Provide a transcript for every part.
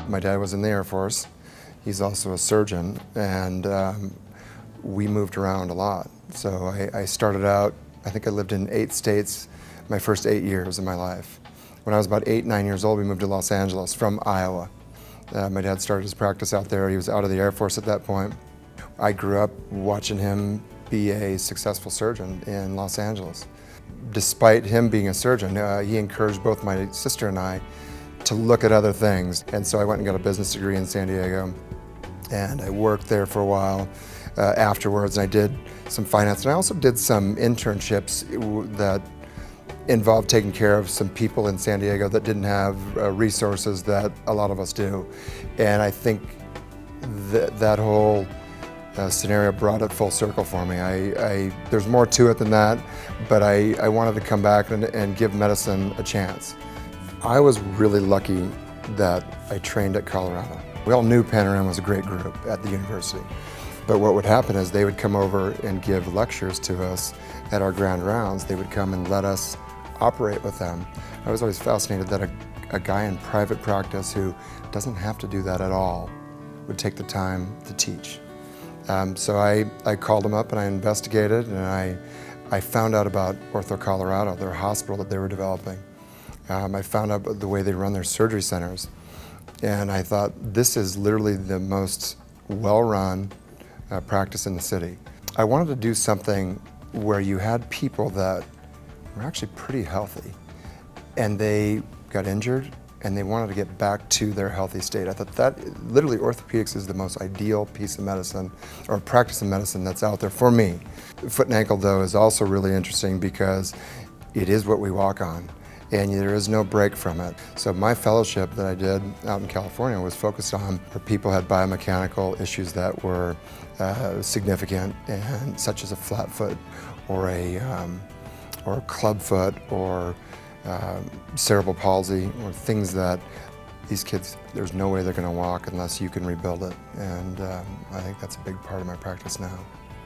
My dad was in the Air Force. He's also a surgeon, and we moved around a lot. So I started out, I think I lived in 8 states my first 8 years of my life. When I was about 8, 9 years old, we moved to Los Angeles from Iowa. My dad started his practice out there. He was out of the Air Force at that point. I grew up watching him be a successful surgeon in Los Angeles. Despite him being a surgeon, he encouraged both my sister and I to look at other things. And so I went and got a business degree in San Diego, and I worked there for a while afterwards. I did some finance, and I also did some internships that involved taking care of some people in San Diego that didn't have resources that a lot of us do. And I think that whole scenario brought it full circle for me. There's more to it than that, but I wanted to come back and give medicine a chance. I was really lucky that I trained at Colorado. We all knew Panorama was a great group at the university, but what would happen is they would come over and give lectures to us at our grand rounds. They would come and let us operate with them. I was always fascinated that a guy in private practice who doesn't have to do that at all would take the time to teach. So I called him up and I investigated, and I found out about Ortho Colorado, their hospital that they were developing. I found out the way they run their surgery centers, and I thought, this is literally the most well-run practice in the city. I wanted to do something where you had people that were actually pretty healthy, and they got injured and they wanted to get back to their healthy state. I thought that literally orthopedics is the most ideal piece of medicine or practice of medicine that's out there for me. Foot and ankle, though, is also really interesting because it is what we walk on, and there is no break from it. So my fellowship that I did out in California was focused on where people had biomechanical issues that were significant, and such as a flat foot or a club foot or cerebral palsy, or things that these kids, there's no way they're going to walk unless you can rebuild it. And I think that's a big part of my practice now.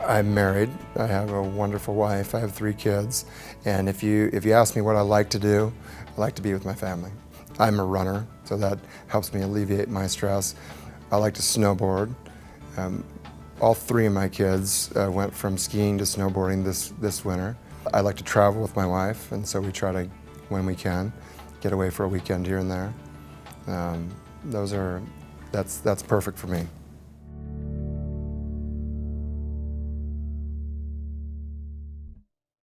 I'm married. I have a wonderful wife. I have 3 kids. And if you ask me what I like to do, I like to be with my family. I'm a runner, so that helps me alleviate my stress. I like to snowboard. All 3 of my kids went from skiing to snowboarding this winter. I like to travel with my wife, and so we try to, when we can, get away for a weekend here and there. That's perfect for me.